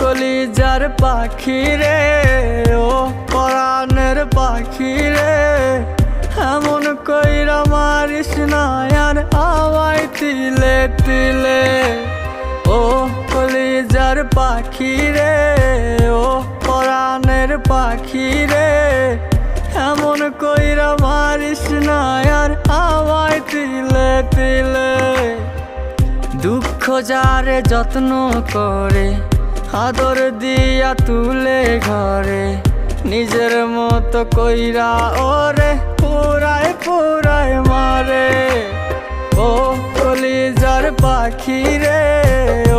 কলিজার পাখি রে, ও পরাণের পাখি রে, এমন কইরা মারিস না আর আমায় তিলে তিলে। ও কলিজার পাখি রে, ও পরাণের পাখি রে, এমন কইরা মারিস না আর আমায় তিলে তিলে। দুঃখ যারে যত্ন করে, আদর দিয়া তুলে ঘরে, নিজের মতো কইরা ওরে পুরায় পুরায় মারে। ও কলিজার পাখি রে, ও